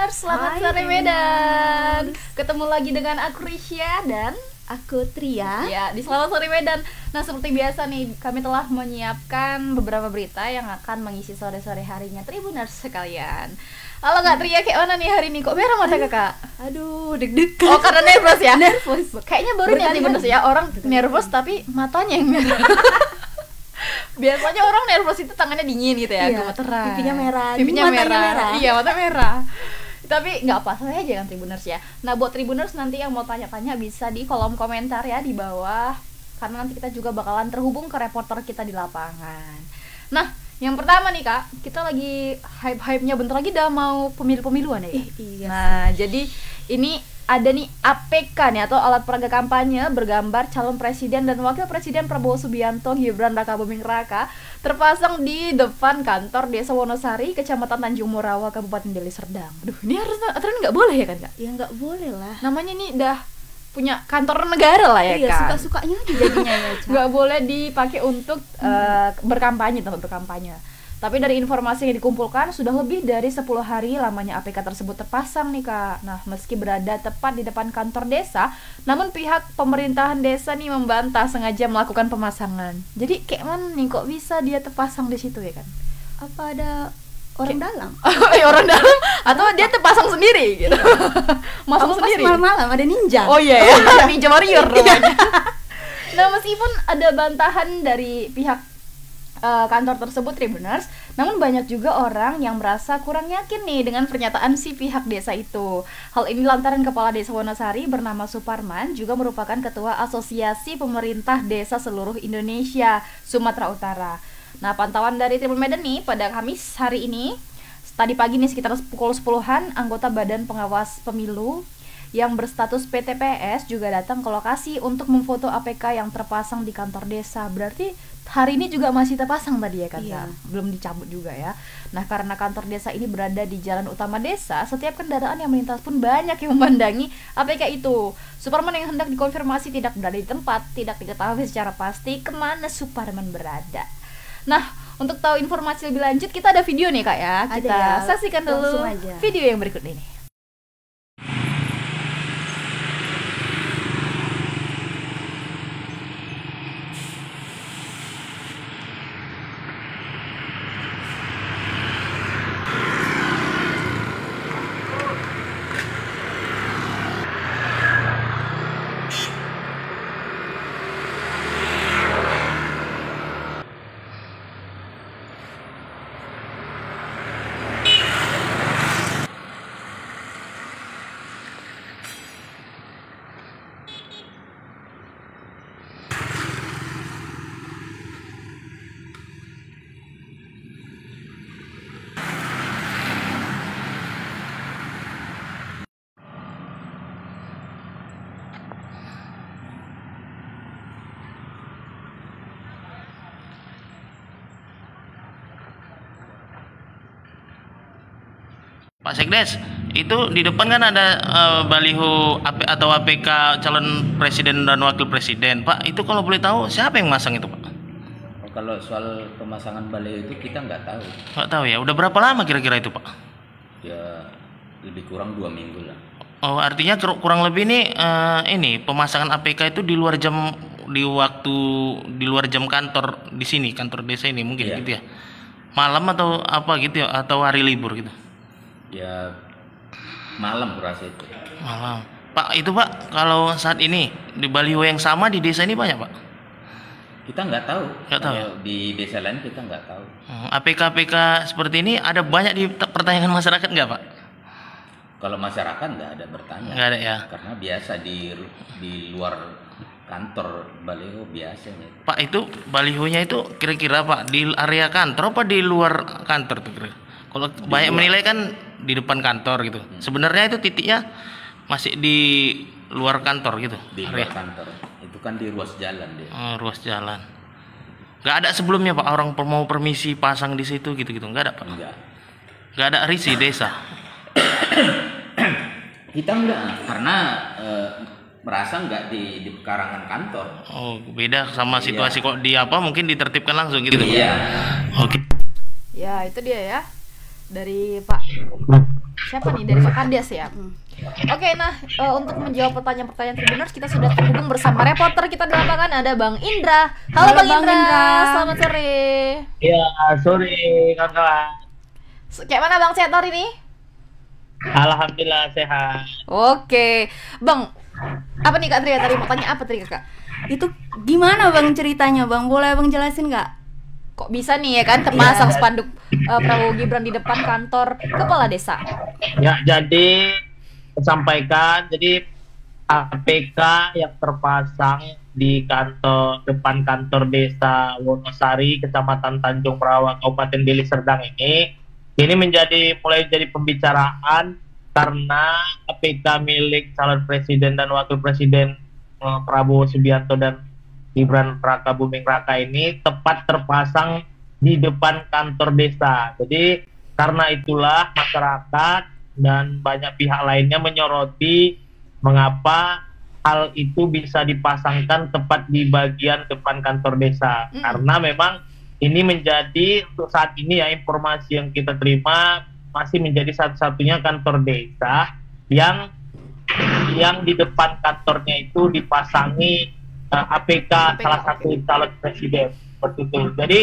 Tribuners, selamat Hai, sore Tribuners. Medan. Ketemu lagi dengan aku Risya dan Aku Tria. ya di Selamat Sore Medan. Nah, seperti biasa nih, kami telah menyiapkan beberapa berita yang akan mengisi sore-sore harinya Tribuners sekalian. Halo Kak Tria, kayak mana nih hari ini? Kok merah mata Kakak? Aduh, deg-degan. Oh, karena nervous ya? Nervous. Kayaknya baru nih Berkali-kali. Tribuners ya, orang nervous tapi matanya yang merah. Biasanya orang nervous itu tangannya dingin gitu ya, Iya, gemeteran. pipinya merah, Pipinya matanya merah. merah. Iya, mata merah. Tapi nggak apa, saya aja kan Tribuners ya. Nah, buat Tribuners nanti yang mau tanya-tanya bisa di kolom komentar ya di bawah. Karena nanti kita juga bakalan terhubung ke reporter kita di lapangan. Nah, yang pertama nih Kak, kita lagi hype-hype-nya bentar lagi udah mau pemilu-pemiluan ya. Iya. Nah, jadi ini ada nih APK nih atau alat peraga kampanye bergambar calon presiden dan wakil presiden Prabowo Subianto Gibran Rakabuming Raka terpasang di depan kantor Desa Wonosari, Kecamatan Tanjung Morawa, Kabupaten Deli Serdang. Aduh, ini harus aturan nggak boleh ya kan Kak? Ya nggak boleh lah. Namanya nih udah punya kantor negara lah ya Iya, kan? suka-sukanya aja jadinya ya, Ca. Nggak boleh dipakai untuk berkampanye, tempat berkampanye. Tapi dari informasi yang dikumpulkan, sudah lebih dari 10 hari lamanya APK tersebut terpasang nih Kak. Nah, meski berada tepat di depan kantor desa, namun pihak pemerintahan desa nih membantah sengaja melakukan pemasangan. Jadi kayak mana nih kok bisa dia terpasang di situ ya kan? Apa ada orang dalam? Orang dalam atau dia terpasang sendiri gitu. Masang Kamu pas sendiri. malam-malam ada ninja. Oh iya ya, Ninja Warrior namanya. Nah, meskipun ada bantahan dari pihak kantor tersebut Tribuners, namun banyak juga orang yang merasa kurang yakin nih dengan pernyataan si pihak desa itu. Hal ini lantaran Kepala Desa Wonosari bernama Suparman juga merupakan Ketua Asosiasi Pemerintah Desa Seluruh Indonesia Sumatera Utara. Nah, pantauan dari Tribun Medan nih pada Kamis hari ini, tadi pagi nih sekitar pukul 10-an, anggota Badan Pengawas Pemilu yang berstatus PTPS juga datang ke lokasi untuk memfoto APK yang terpasang di kantor desa. Berarti hari ini juga masih terpasang tadi ya kan? Iya. Belum dicabut juga ya. Nah, karena kantor desa ini berada di jalan utama desa, setiap kendaraan yang melintas pun banyak yang memandangi APK itu. Superman yang hendak dikonfirmasi tidak berada di tempat, tidak diketahui secara pasti kemana Superman berada. Nah, untuk tahu informasi lebih lanjut, kita ada video nih Kak ya. Ada Kita ya, saksikan dulu langsung aja. video yang berikut ini. Pak Sekdes, itu di depan kan ada baliho atau APK calon presiden dan wakil presiden. Pak, itu kalau boleh tahu siapa yang masang itu, Pak? Oh, kalau soal pemasangan baliho itu kita nggak tahu. Nggak tahu ya. Udah berapa lama kira-kira itu, Pak? Ya lebih kurang 2 minggu lah. Oh, artinya kurang lebih ini pemasangan APK itu di luar jam kantor di sini, kantor desa ini mungkin Iya. gitu ya. Malam atau apa gitu ya, atau hari libur gitu. Ya malam kurasa itu. Malam. Pak, itu Pak, kalau saat ini di baliho yang sama di desa ini banyak, Pak? Kita nggak tahu. Nggak tahu Kalau di desa lain kita nggak tahu. APK-APK seperti ini ada banyak dipertanyakan masyarakat nggak, Pak? Kalau masyarakat nggak ada bertanya. Nggak ada ya. Karena biasa di luar kantor baliho biasanya. Pak, itu balihonya itu kira-kira Pak di area kantor apa di luar kantor tuh kira? Kalau banyak menilai kan di depan kantor gitu. Sebenarnya itu titiknya masih di luar kantor gitu. Di luar kantor. Itu kan di ruas jalan dia. Oh, ruas jalan. Nggak ada sebelumnya Pak orang mau permisi pasang di situ gitu-gitu, nggak ada Pak? Enggak. Nggak ada risi desa. Kita enggak karena merasa nggak di pekarangan kantor. Oh, beda sama Iya. situasi kok di apa mungkin ditertibkan langsung gitu. Iya. Oke. Ya, itu dia ya. Dari Pak siapa nih dari Kak Kandias ya? Oke, nah untuk menjawab pertanyaan-pertanyaan Tribuners kita sudah terhubung bersama reporter kita di lapangan, ada Bang Indra. Halo, Bang Indra. Selamat sore. Iya, sore kakak. Kayak mana Bang, sehat hari ini? Alhamdulillah sehat. Oke, Bang. Apa nih Kak Tria tadi mau tanya apa tadi Kak? Itu gimana Bang ceritanya Bang? Boleh Bang jelasin nggak? Kok bisa nih ya kan terpasang spanduk Prabowo Gibran di depan kantor kepala desa? Ya, jadi sampaikan, jadi APK yang terpasang di depan kantor desa Wonosari, Kecamatan Tanjung Perawa, Kabupaten Deli Serdang ini mulai jadi pembicaraan karena APK milik calon presiden dan wakil presiden Prabowo Subianto dan Gibran Raka Buming Raka ini tepat terpasang di depan kantor desa. Jadi karena itulah masyarakat dan banyak pihak lainnya menyoroti mengapa hal itu bisa dipasangkan tepat di bagian depan kantor desa. Karena memang ini menjadi untuk saat ini ya, informasi yang kita terima masih menjadi satu-satunya kantor desa yang di depan kantornya itu dipasangi APK salah satu calon presiden seperti itu. Jadi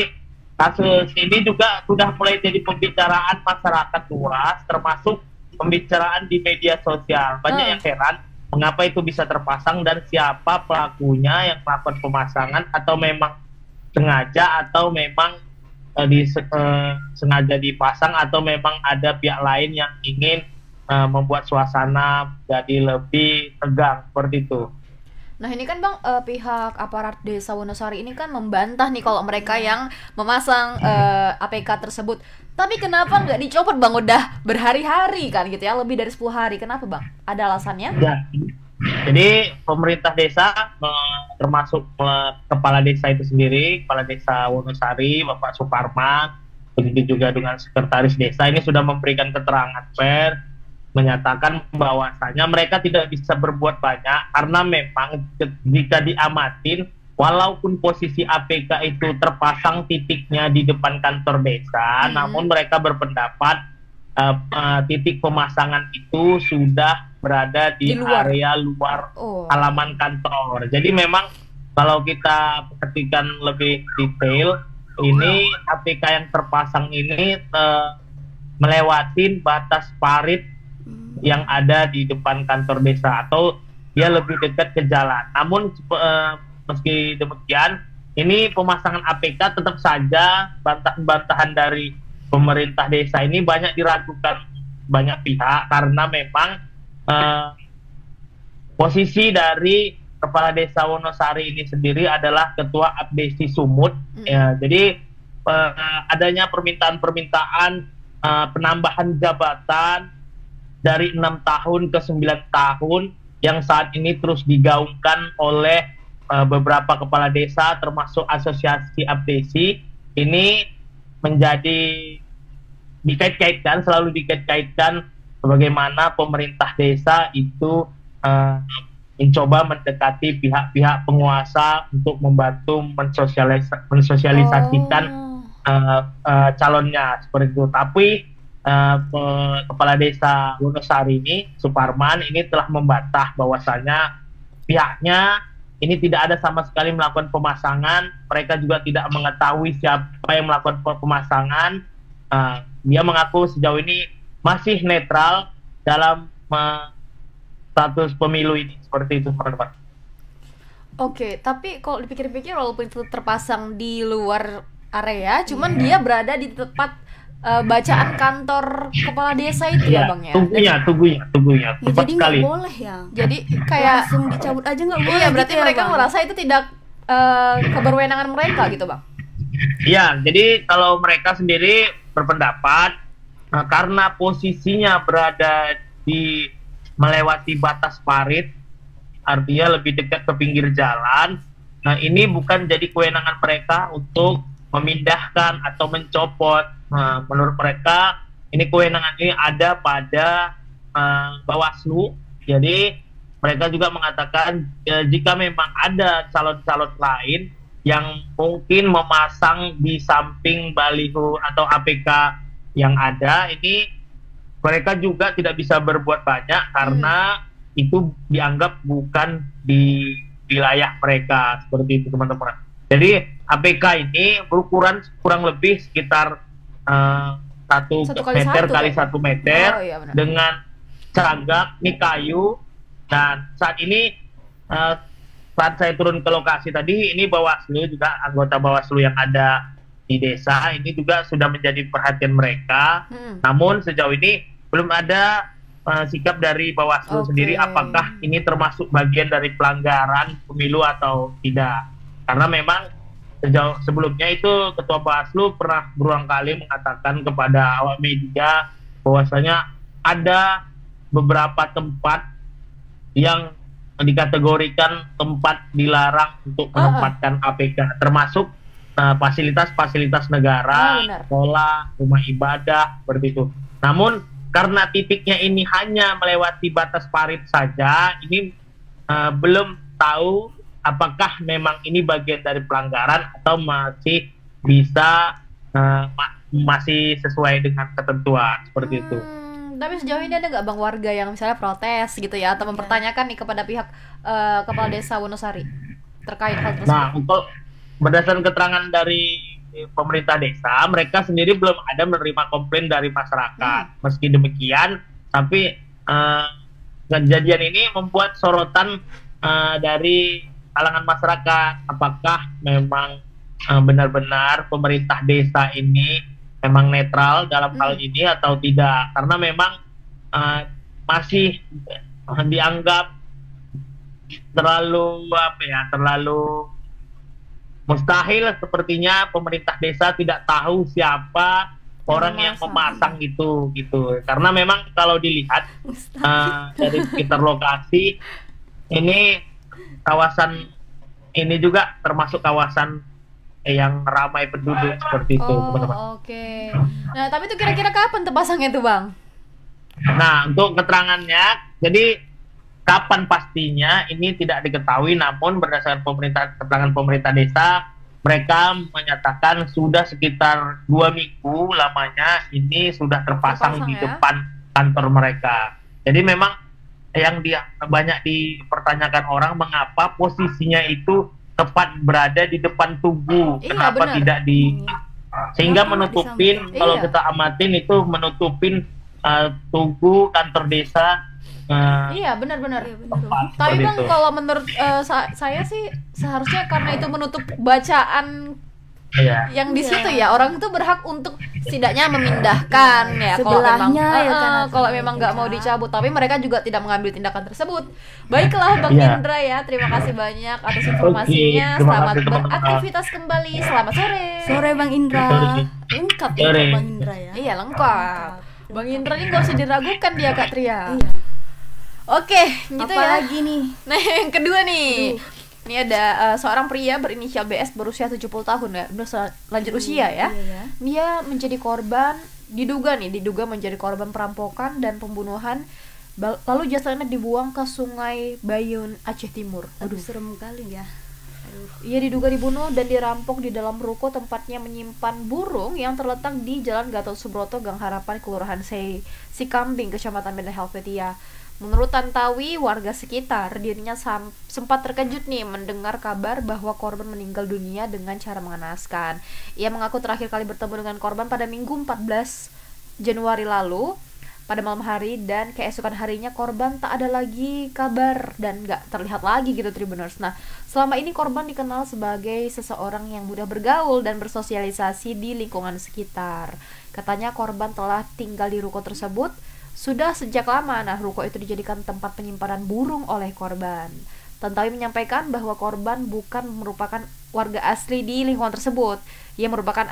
kasus ini juga sudah mulai jadi pembicaraan masyarakat luas, termasuk pembicaraan di media sosial. Banyak yang heran mengapa itu bisa terpasang dan siapa pelakunya yang melakukan pemasangan, atau memang sengaja, atau memang sengaja dipasang, atau memang ada pihak lain yang ingin membuat suasana jadi lebih tegang seperti itu. Nah ini kan Bang, pihak aparat desa Wonosari ini kan membantah nih kalau mereka yang memasang APK tersebut. Tapi kenapa nggak dicopot Bang? Udah berhari-hari kan gitu ya, lebih dari 10 hari. Kenapa Bang? Ada alasannya? Ya, jadi pemerintah desa termasuk kepala desa itu sendiri, kepala desa Wonosari, Bapak Suparman, begitu juga dengan sekretaris desa ini sudah memberikan keterangan pers, menyatakan bahwasanya mereka tidak bisa berbuat banyak karena memang jika diamatin, walaupun posisi APK itu terpasang titiknya di depan kantor desa, namun mereka berpendapat titik pemasangan itu sudah berada di area luar halaman kantor. Jadi memang kalau kita perhatikan lebih detail, ini APK yang terpasang ini melewatin batas parit yang ada di depan kantor desa, atau dia lebih dekat ke jalan. Namun meski demikian, ini pemasangan APK tetap saja bantahan dari pemerintah desa ini banyak diragukan banyak pihak, karena memang posisi dari kepala desa Wonosari ini sendiri adalah ketua abdesi Sumut. Ya, jadi adanya permintaan penambahan jabatan dari 6 tahun ke 9 tahun yang saat ini terus digaungkan oleh beberapa kepala desa termasuk asosiasi abdesi, ini menjadi selalu dikait-kaitkan bagaimana pemerintah desa itu mencoba mendekati pihak-pihak penguasa untuk membantu mensosialisasikan calonnya seperti itu. Tapi kepala desa Wonosari ini, Suparman, ini telah membantah bahwasanya pihaknya ini tidak ada sama sekali melakukan pemasangan. Mereka juga tidak mengetahui siapa yang melakukan pemasangan. Dia mengaku sejauh ini masih netral dalam status pemilu ini, seperti itu teman-teman. Oke, tapi kalau dipikir-pikir walaupun itu terpasang di luar area, cuman dia berada di tempat bacaan kantor kepala desa itu ya Bang ya? Tugunya Ya, tepat jadi sekali. nggak boleh ya? Jadi kayak langsung dicabut aja nggak boleh? iya, berarti gitu ya, mereka Bang? merasa itu tidak keberwenangan mereka gitu Bang? Iya, jadi kalau mereka sendiri berpendapat karena posisinya berada di melewati batas parit, artinya lebih dekat ke pinggir jalan. Nah, ini bukan jadi kewenangan mereka untuk memindahkan atau mencopot. Nah, menurut mereka ini kewenangan ini ada pada Bawaslu. Jadi mereka juga mengatakan jika memang ada calon-calon lain yang mungkin memasang di samping baliho atau APK yang ada, ini mereka juga tidak bisa berbuat banyak karena itu dianggap bukan di wilayah mereka, seperti itu teman-teman. Jadi APK ini berukuran kurang lebih sekitar 1 meter kali 1 meter dengan seragam, ini kayu. Dan saat ini saat saya turun ke lokasi tadi, ini Bawaslu juga, anggota Bawaslu yang ada di desa ini juga sudah menjadi perhatian mereka. Namun sejauh ini belum ada sikap dari Bawaslu sendiri apakah ini termasuk bagian dari pelanggaran pemilu atau tidak. Karena memang sebelumnya itu Ketua Bawaslu pernah berulang kali mengatakan kepada awak media bahwasanya ada beberapa tempat yang dikategorikan tempat dilarang untuk menempatkan APK, termasuk fasilitas-fasilitas negara, sekolah, rumah ibadah, seperti itu. Namun karena titiknya ini hanya melewati batas parit saja, ini belum tahu apakah memang ini bagian dari pelanggaran atau masih bisa masih sesuai dengan ketentuan, seperti itu. Tapi sejauh ini ada nggak bang warga yang misalnya protes gitu ya atau mempertanyakan nih kepada pihak kepala desa Wonosari terkait hal tersebut? Nah, untuk berdasarkan keterangan dari pemerintah desa, mereka sendiri belum ada menerima komplain dari masyarakat. Meski demikian, tapi kejadian ini membuat sorotan dari kalangan masyarakat. Apakah memang benar-benar pemerintah desa ini memang netral dalam hal ini atau tidak? Karena memang masih dianggap terlalu terlalu mustahil sepertinya pemerintah desa tidak tahu siapa orang yang memasang itu gitu. Karena memang kalau dilihat dari sekitar lokasi ini, kawasan ini juga termasuk kawasan yang ramai penduduk seperti itu, teman-teman. Oke. Nah, tapi itu kira-kira kapan tuh pasangnya tuh, Bang? Nah, untuk keterangannya, jadi kapan pastinya ini tidak diketahui, namun berdasarkan keterangan pemerintah desa, mereka menyatakan sudah sekitar 2 minggu lamanya ini sudah terpasang di depan kantor mereka. Jadi memang yang banyak dipertanyakan orang, mengapa posisinya itu tepat berada di depan tugu, kenapa tidak sehingga menutupin, kalau kita amatin itu menutupin tugu kantor desa. Iya benar-benar. Tapi bang, kalau menurut saya sih seharusnya karena itu menutup bacaan yang di situ ya, orang itu berhak untuk setidaknya memindahkan ya kalau memang nggak mau dicabut, tapi mereka juga tidak mengambil tindakan tersebut. Baiklah Bang Indra ya, terima kasih banyak atas informasinya. Selamat beraktivitas kembali. Selamat sore. Sore Bang Indra. Lengkap ya Bang Indra ya. Iya lengkap. Bang Indra ini nggak usah diragukan dia Kak Tria. Iya. Oke, gitu apa ya. lagi nih? Nah yang kedua nih. Ini ada seorang pria berinisial BS berusia 70 tahun ya, udah lanjut usia ya. Dia menjadi korban, diduga menjadi korban perampokan dan pembunuhan. Lalu jasadnya dibuang ke Sungai Bayun, Aceh Timur. Aduh, serem kali ya. Ia diduga dibunuh dan dirampok di dalam ruko tempatnya menyimpan burung yang terletak di Jalan Gatot Subroto, Gang Harapan, Kelurahan Sikambing, Kecamatan Medan Helvetia. Menurut Tantawi, warga sekitar, dirinya sempat terkejut nih mendengar kabar bahwa korban meninggal dunia dengan cara mengenaskan. Ia mengaku terakhir kali bertemu dengan korban pada Minggu 14 Januari lalu pada malam hari, dan keesokan harinya korban tak ada lagi kabar dan gak terlihat lagi gitu Tribuners. Nah, selama ini korban dikenal sebagai seseorang yang mudah bergaul dan bersosialisasi di lingkungan sekitar. Katanya korban telah tinggal di ruko tersebut sudah sejak lama. Nah, ruko itu dijadikan tempat penyimpanan burung oleh korban. Tantawi menyampaikan bahwa korban bukan merupakan warga asli di lingkungan tersebut. Ia merupakan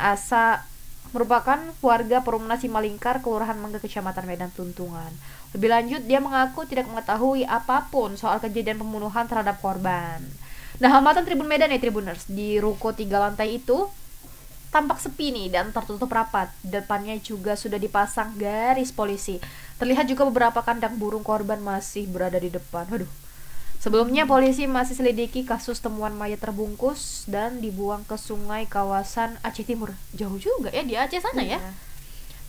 warga Perumna Simalingkar, Kelurahan Mangga, Kecamatan Medan Tuntungan. Lebih lanjut, dia mengaku tidak mengetahui apapun soal kejadian pembunuhan terhadap korban. Nah, hambatan Tribun Medan nih Tribuners, di ruko 3 lantai itu tampak sepi nih dan tertutup rapat. Depannya juga sudah dipasang garis polisi. Terlihat juga beberapa kandang burung korban masih berada di depan. Aduh. Sebelumnya polisi masih selidiki kasus temuan mayat terbungkus dan dibuang ke sungai kawasan Aceh Timur. Jauh juga ya, di Aceh sana ya.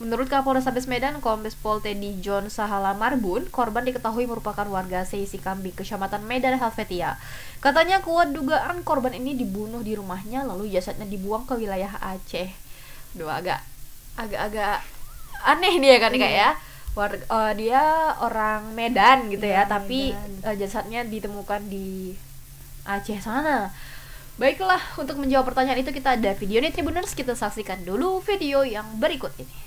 Menurut Kapolres Sabes Medan, Kombes Pol Teddy John Sahala Marbun, korban diketahui merupakan warga Seisi Kambing, Kecamatan Medan Helvetia. Katanya kuat dugaan korban ini dibunuh di rumahnya lalu jasadnya dibuang ke wilayah Aceh. Duh, agak aneh dia kan Kak ya. Dia orang Medan gitu ya, tapi jasadnya ditemukan di Aceh sana. Baiklah, untuk menjawab pertanyaan itu kita ada video nih Tribuners, kita saksikan dulu video yang berikut ini.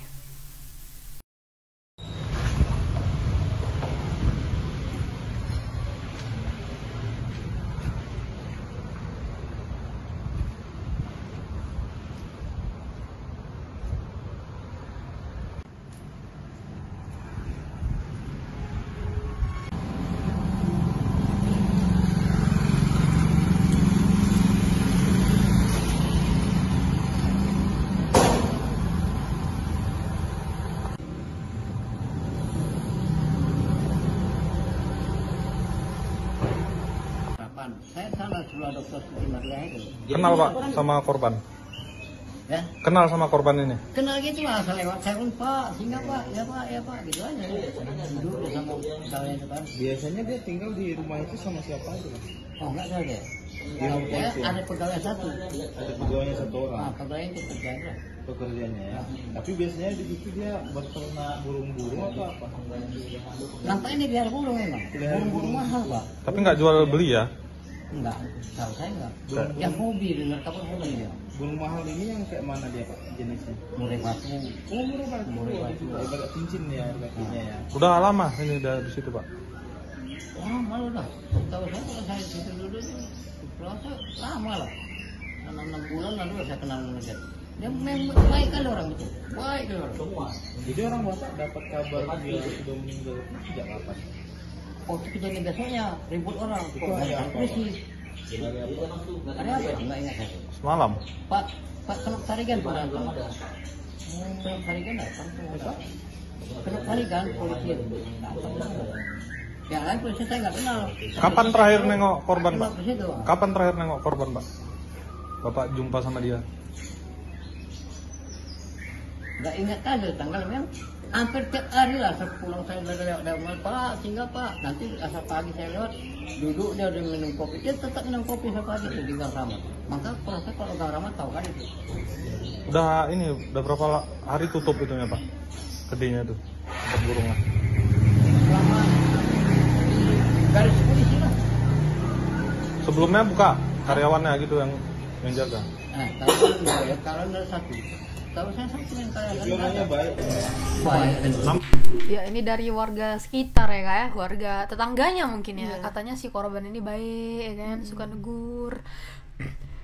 Saya sama sebelah dokter Siti Maria itu. Kenal Pak sama korban? Ya? Kenal sama korban ini? Kenal gitu lah, saya lewat telepon Pak, singgah Pak, ya Pak, gitu aja. Duduk sama saya depan. Biasanya dia tinggal di rumah itu sama siapa aja? Oh enggak tahu deh. Ada pegawai satu. Ada pegawainya satu orang. Nah, pegawai itu kerjanya. Pekerjaannya ya. Tapi biasanya di situ dia berternak burung-burung apa? Nampaknya dia biar burung memang. Burung-burung mahal Pak. Tapi nggak jual beli ya? Enggak, tahu saya enggak. Yang hobi, dengar kabar hobi dia. Burung mahal ini yang kayak mana dia Pak jenisnya? Murai batu. Oh murah Pak. Murai batu. Agak cincin ya harganya ya. Udah lama ini di situ Pak? Oh malu dah. Tahu saya kalau saya di situ dulu proses lama lah. 6 bulan lalu saya kenal dengan dia. Dia memang baik kali orang itu. Baik kali orang. Semua. Jadi orang Batak dapat kabar dia sudah meninggal sejak kapan? Oh kejadian besoknya ribut orang. Kok ada polisi? Ada apa? Enggak ingat saya. Semalam? Pak Kenop Tarigan pernah datang. Kenop Tarigan datang. Kenop Tarigan polisi datang. Yang lain polisi saya nggak kenal. Kapan terakhir nengok korban Pak? Kenop di situ. Kapan terakhir nengok korban Pak? Bapak jumpa sama dia? Nggak ingat aja tanggal memang hampir tiap hari lah sepulang saya dari Pak singgah Pak, nanti asal pagi saya lewat duduk dia udah minum kopi, dia tetap minum kopi sampai pagi itu di Gang Rahmat. Maka proses kalau Gang Rahmat tahu kan itu. Udah berapa hari tutup itunya Pak? Kedainya itu tempat burungnya. Selama garis polisi lah. Sebelumnya buka karyawannya gitu yang jaga. Nah kalau ada satu. Tahu saya satu yang Sebelumnya baik. Ya ini dari warga sekitar ya Kak ya, warga tetangganya mungkin ya. Katanya si korban ini baik ya kan, suka negur.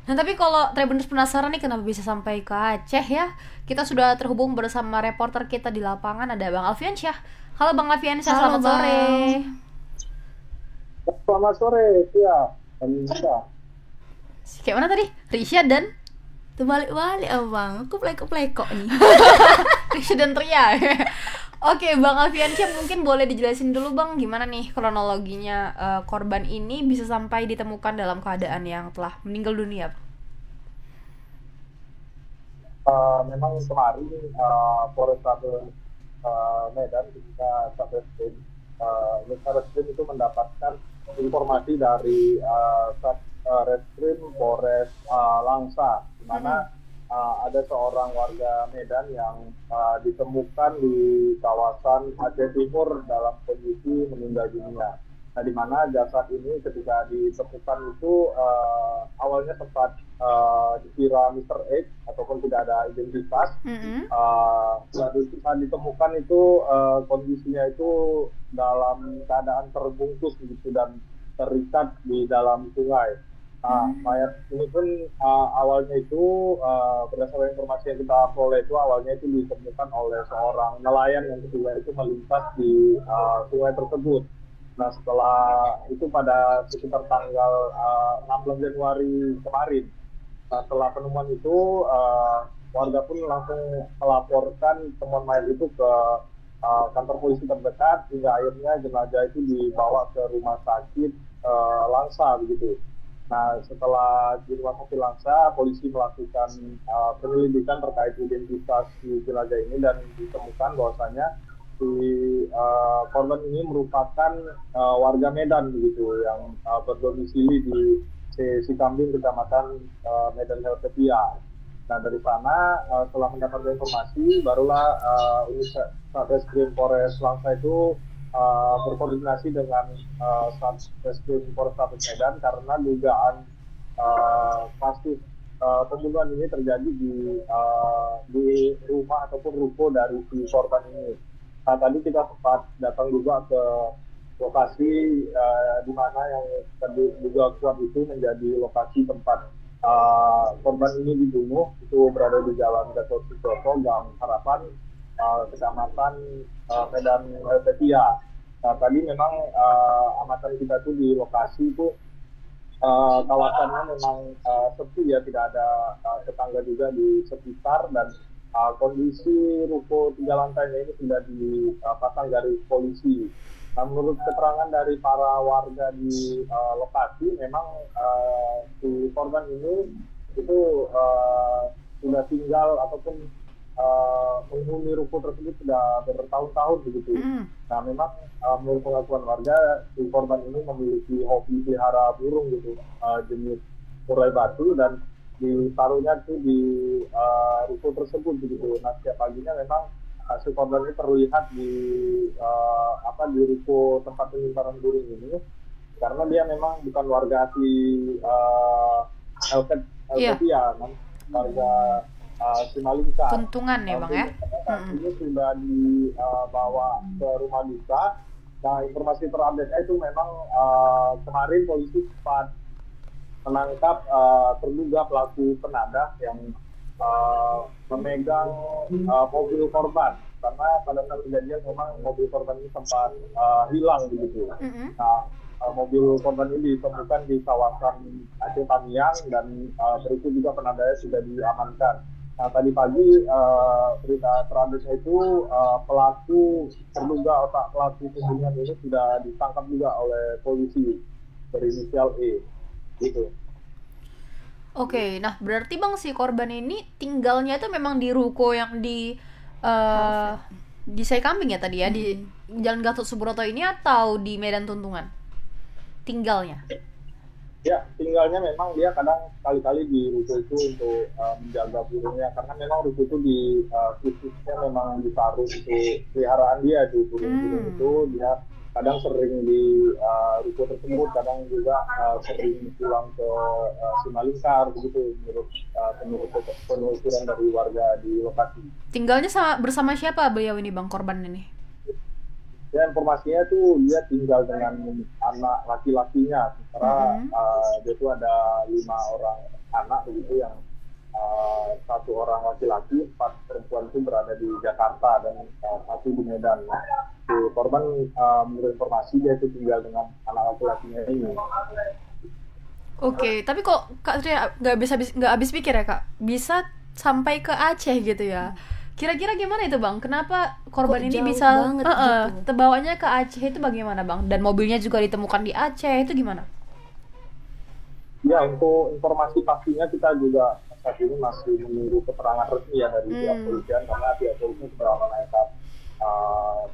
Nah tapi kalau Tribuners penasaran nih kenapa bisa sampai ke Aceh ya, kita sudah terhubung bersama reporter kita di lapangan, ada Bang Alfiansyah. Halo Bang Alfiansyah, selamat sore. Selamat sore, ya. Kayak mana tadi? Risha dan Terbalik-balik abang, aku pleko-pleko nih. Risha dan Ria. Oke, Bang Alfiansyah mungkin boleh dijelasin dulu Bang gimana nih kronologinya korban ini bisa sampai ditemukan dalam keadaan yang telah meninggal dunia. Memang kemarin Polrestabes Medan ketika Satreskrim itu mendapatkan informasi dari Reskrim Polres Langsa, di mana ada seorang warga Medan yang ditemukan di kawasan Aceh Timur dalam kondisi meninggal dunia. Nah, di mana jasad ini ketika ditemukan itu awalnya sempat dikira Mr. X ataupun tidak ada identitas. Setelah ditemukan itu kondisinya itu dalam keadaan terbungkus begitu dan terikat di dalam sungai. Mayat ini pun awalnya itu berdasarkan informasi yang kita peroleh itu awalnya itu ditemukan oleh seorang nelayan yang kedua itu melintas di sungai tersebut. Nah setelah itu pada sekitar tanggal 16 Januari kemarin, setelah penemuan itu warga pun langsung melaporkan temuan mayat itu ke kantor polisi terdekat hingga akhirnya jenazah itu dibawa ke rumah sakit Langsa begitu. Nah, setelah di rumah sakit Langsa, polisi melakukan penyelidikan terkait identitas si jenazah ini dan ditemukan bahwasanya si korban ini merupakan warga Medan begitu yang berdomisili di Sikambing, Kecamatan Medan Helvetia. Nah, dari sana setelah mendapatkan informasi, barulah unit Satreskrim Polres Langsa itu berkoordinasi dengan Satreskrim Polrestabes Medan karena dugaan kasus pembunuhan ini terjadi di rumah ataupun ruko dari si korban ini. Nah, tadi kita sempat datang juga ke lokasi di mana yang diduga kuat itu menjadi lokasi tempat korban ini dibunuh, itu berada di Jalan Gatot Subroto, Gang Harapan, Kecamatan Medan Helvetia. Nah, tadi memang amatan kita tuh di lokasi itu kawasannya memang sepi ya, tidak ada tetangga juga di sekitar, dan kondisi ruko 3 lantainya ini sudah dipasang garis polisi. Nah, menurut keterangan dari para warga di lokasi, memang si korban ini itu sudah tinggal ataupun menghuni ruko tersebut sudah bertahun-tahun begitu. Nah, memang menurut pengakuan warga, si korban ini memiliki hobi pelihara burung gitu, jenis murai batu, dan ditaruhnya itu di ruko tersebut begitu. Nah, setiap paginya memang si korban ini terlihat di ruko tempat penyimpanan burung ini, karena dia memang bukan warga asli Helvetia, warga Simalingkar. Tuntungan ya, Bang ya. Ini sudah dibawa ke rumah duka. Nah, informasi terupdate itu memang kemarin polisi sempat menangkap terduga pelaku penadah yang memegang mobil korban, karena pada saat kejadian memang mobil korban ini sempat hilang begitu. Nah, mobil korban ini ditemukan di kawasan Aceh Tamiang, dan berikut juga penadanya sudah diamankan. Nah, tadi pagi berita terupdate itu terduga otak pelaku pembunuhan ini sudah ditangkap juga oleh polisi berinisial E. Gitu. Oke, nah berarti Bang, si korban ini tinggalnya itu memang di ruko yang di Sikambing ya tadi ya, di Jalan Gatot Subroto ini, atau di Medan Tuntungan tinggalnya? Ya, tinggalnya memang dia kadang kali-kali di ruko itu untuk menjaga burungnya, karena memang ruko itu khususnya memang ditaruh itu peliharaan dia, di burung-burung itu dia kadang sering di ruko tersebut, kadang juga sering pulang ke Simalingkar begitu, menurut penelusuran dari warga di lokasi. Tinggalnya bersama siapa beliau ini, Bang, korban ini? Ya, informasinya tuh dia tinggal dengan anak laki-lakinya, sementara dia tuh ada 5 orang anak begitu, yang 1 orang laki-laki, 4 perempuan itu berada di Jakarta, dan 1 di Medan. Si korban menurut informasi dia itu tinggal dengan anak laki-lakinya ini. Oke, tapi kok Kak Tria nggak habis pikir ya, Kak, bisa sampai ke Aceh gitu ya? Kira-kira gimana itu, Bang? Kenapa korban ini bisa gitu? Terbawanya ke Aceh itu bagaimana, Bang? Dan mobilnya juga ditemukan di Aceh, itu gimana? Ya, untuk informasi pastinya kita juga saat ini masih menunggu keterangan resmi ya dari pihak polisian, karena pihak polisi sudah menangkap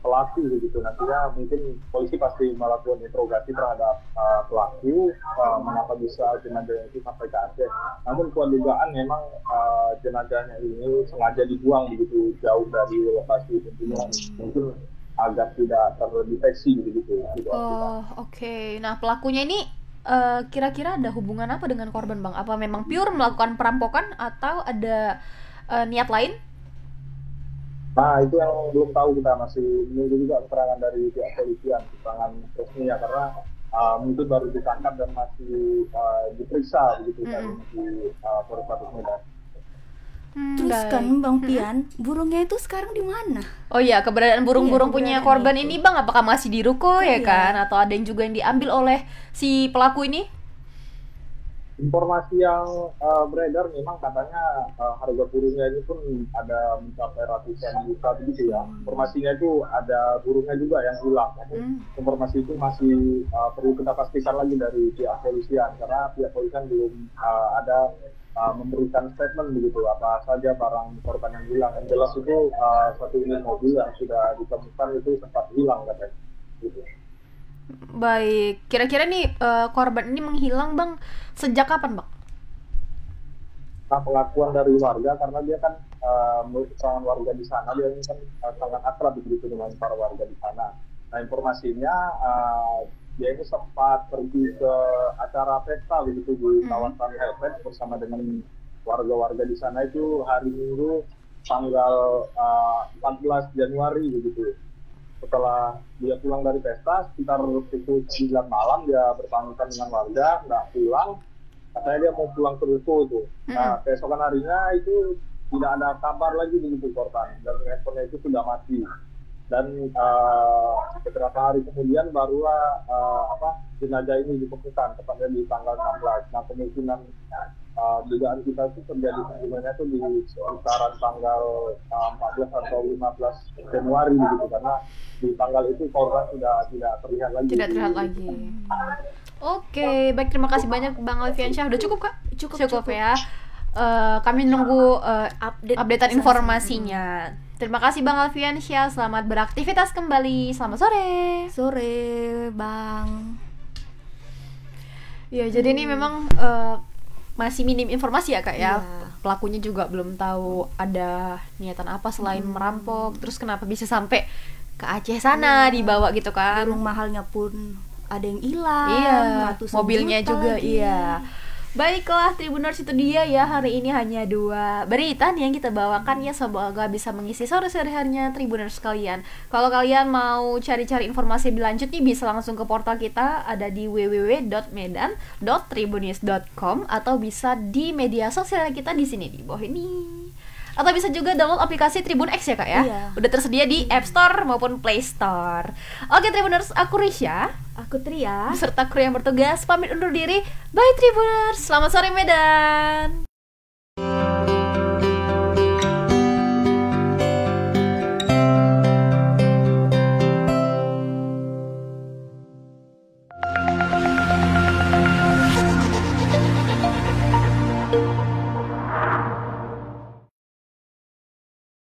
pelaku begitu. Nantinya mungkin polisi pasti melakukan interogasi terhadap pelaku, mengapa bisa jenazahnya itu sampai ke Aceh. Namun kuat dugaan memang jenazahnya ini sengaja dibuang begitu jauh dari lokasi pembunuhan, mungkin agar tidak terdeteksi begitu. Oke. Nah, pelakunya ini kira-kira ada hubungan apa dengan korban, Bang? Apa memang pure melakukan perampokan atau ada niat lain? Nah, itu yang belum tahu, kita masih menunggu juga keterangan dari pihak polisian, keterangan resminya, karena mungkin baru ditangkap dan masih diperiksa begitu di Polrestabes Medan. Terus kan Bang Pian, burungnya itu sekarang di mana? Oh iya, keberadaan burung-burung punya korban ini, Bang, apakah masih di ruko ya kan? Atau ada yang juga yang diambil oleh si pelaku ini? Informasi yang beredar memang katanya harga burungnya ini pun ada mencapai ratusan juta begitu ya. Informasinya itu ada burungnya juga yang hilang. Namun informasi itu masih perlu kita pastikan lagi dari pihak polisian karena pihak polisian belum ada memberikan statement begitu apa saja barang korban yang hilang. Yang jelas itu satu unit mobil yang sudah ditemukan itu sempat hilang katanya. Gitu. Baik, kira-kira nih korban ini menghilang Bang sejak kapan Bang? Nah, pengakuan dari warga karena dia kan menurut keterangan warga di sana dia ini kan sangat akrab begitu dengan para warga di sana. Nah, informasinya dia ini sempat pergi ke acara pesta begitu di kawasan Helvet bersama dengan warga-warga di sana itu hari Minggu tanggal 14 Januari begitu. Setelah dia pulang dari pesta sekitar pukul 9 malam dia berpamitan dengan warga nggak pulang, katanya dia mau pulang ke ruko tuh. Nah, keesokan harinya itu tidak ada kabar lagi begitu korban dan handphonenya itu sudah mati. Dan beberapa hari kemudian barulah jenazah ini ditemukan tepatnya di tanggal 16. Nah, kemungkinan dugaan kita itu terjadi pembunuhannya itu di sekitaran tanggal 14 atau 15 Januari begitu karena di tanggal itu korban sudah tidak terlihat lagi. Tidak terlihat lagi. Oke, baik, terima kasih banyak Bang Alfiansyah. Udah cukup Kak? Cukup ya. Kami nunggu updatean informasinya. Terima kasih Bang Alfiansyah. Selamat beraktivitas kembali. Selamat sore. Sore, Bang. Ya, jadi ini memang masih minim informasi ya Kak ya. Pelakunya juga belum tahu ada niatan apa selain merampok. Terus kenapa bisa sampai ke Aceh sana dibawa gitu kan? Burung mahalnya pun ada yang hilang. Iya, ratusan mobilnya juta juga lagi. iya. Baiklah Tribuners, itu dia ya, hari ini hanya 2 berita nih yang kita bawakan ya, semoga bisa mengisi sore-sore harinya Tribuners kalian. Kalau kalian mau cari-cari informasi lebih lanjut nih bisa langsung ke portal kita, ada di www.medan.tribunnews.com atau bisa di media sosial kita di sini di bawah ini. Atau bisa juga download aplikasi Tribun X ya Kak ya. Iya. Udah tersedia di App Store maupun Play Store. Oke Tribuners, aku Risha, Aku Tria. beserta kru yang bertugas pamit undur diri. Bye Tribuners, selamat sore Medan.